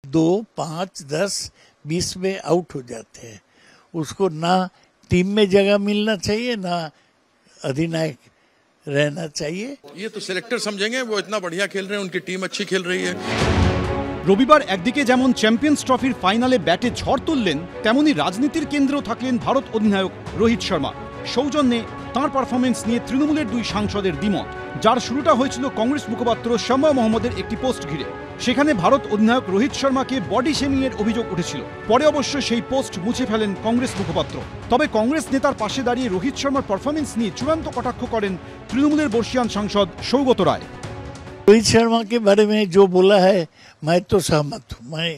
2, 5, 10, 20 में आउट हो जाते हैं। उसको ना टीम में जगह मिलना चाहिए, ना अधिनायक रहना चाहिए। ये तो सिलेक्टर समझेंगे, वो इतना बढ़िया खेल रहे हैं, उनकी टीम अच्छी खेल रही है। রবিবার একদিকে যেমন চ্যাম্পিয়ন্স ট্রফির ফাইনালে ব্যাটে ঝড় তুললেন, তেমনি রাজনীতির কেন্দ্রেও থাকলেন ভারত অধিনায়ক রোহিত শর্মা। সৌজন্যে তাঁর পারফরমেন্স নিয়ে তৃণমূলের দুই সাংসদের দ্বিমত, যার শুরুটা হয়েছিল কংগ্রেস মুখপাত্র শাম্মা মোহাম্মদের একটি পোস্ট ঘিরে। সেখানে ভারত অধিনায়ক রোহিত শর্মাকে বডি শেমিংয়ের অভিযোগ উঠেছিল। পরে অবশ্য সেই পোস্ট মুছে ফেলেন কংগ্রেস মুখপাত্র। তবে কংগ্রেস নেতার পাশে দাঁড়িয়ে রোহিত শর্মার পারফরমেন্স নিয়ে চূড়ান্ত কটাক্ষ করেন তৃণমূলের বর্ষিয়ান সাংসদ সৌগত রায়। रोहित शर्मा के बारे में जो बोला है मैं तो सहमत हूँ। मैं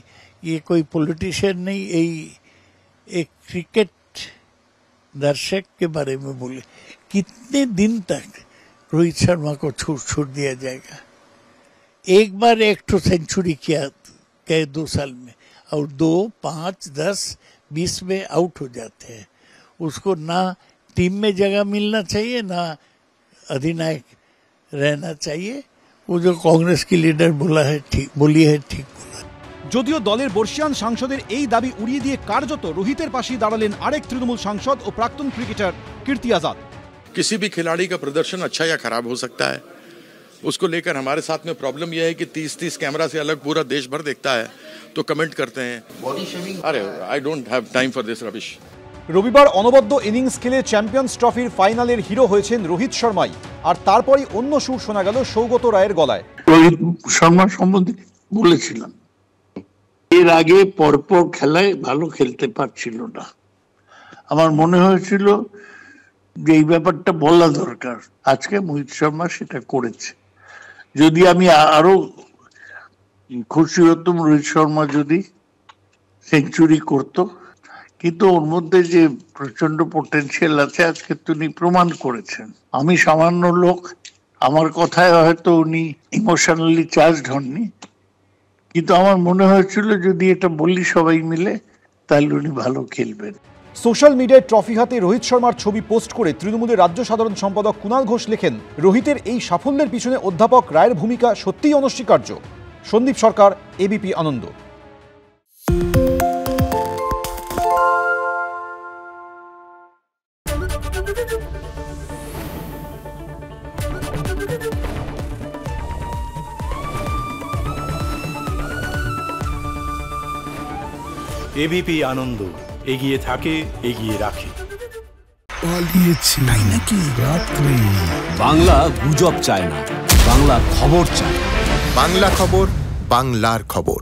ये कोई पॉलिटिशियन नहीं, एक क्रिकेट दर्शक के बारे में बोले। कितने दिन तक रोहित शर्मा को छूट दिया जाएगा? एक बार एक तो सेंचुरी किया कई 2 साल में, और 2, 5, 10, 20 में आउट हो जाते हैं। उसको ना टीम में जगह मिलना चाहिए, ना अधिनायक रहना चाहिए। वो जो कांग्रेस की लीडर बोली है ठीक बोला। যদিও দলের বর্ষিয়ান সাংসদের এই দাবি উড়িয়ে দিয়ে কার্যত রোহিতের পাশে দাঁড়ালেন আরেক তৃণমূল সাংসদ ও প্রাক্তন ক্রিকেটার कीर्ति आजाद। किसी भी खिलाड़ी का प्रदर्शन अच्छा या खराब हो सकता है, उसको लेकर हमारे साथ में प्रॉब्लम यह है कि 30 कैमरा से अलग पूरा देश भर देखता है, तो कमेंट करते हैं बॉडी शेमिंग। अरे I don't have time for this rubbish. রবিবার অনবদ্য ইনিংস খেলে চ্যাম্পিয়ন্স ট্রফির ফাইনালের হিরো হয়েছেন রোহিত শর্মাই, আর তারপরই অন্য সুর শোনা গেল সৌগত রায়ের গলায়। রোহিত শর্মা সম্বন্ধে বলেছিলাম, এর আগে পরপর খেলায় ভালো খেলতে পারছিল না। আমার মনে হয়েছিল যে এই ব্যাপারটা বলা দরকার। আজকে মোহিত শর্মা সেটা করেছে। যদি আমি আরো খুশি হতাম রোহিত শর্মা যদি সেঞ্চুরি করতো, কিন্তু ওর মধ্যে যে প্রচন্ড পোটেনশিয়াল আছে আজকে তিনি প্রমাণ করেছেন। আমি সামান্য লোক, আমার কথায় হয়তো উনি ইমোশনালি চার্জড হননি, কিন্তু আমার মনে হয়েছিল যদি এটা বলি সবাই মিলে তাহলে উনি ভালো খেলবেন। সোশ্যাল মিডিয়ায় ট্রফি হাতে রোহিত শর্মার ছবি পোস্ট করে তৃণমূলের রাজ্য সাধারণ সম্পাদক কুণাল ঘোষ লেখেন, রোহিতের এই সাফল্যের পিছনে অধ্যাপক রায়ের ভূমিকা সত্যিই অনস্বীকার্য। সন্দীপ সরকার, এবিপি আনন্দ। এবিপি আনন্দ, এগিয়ে থাকে, এগিয়ে রাখে। পালিয়েছে নাকি রাত্রে? বাংলা গুজব চায় না, বাংলা খবর চায়। বাংলা খবর, বাংলার খবর।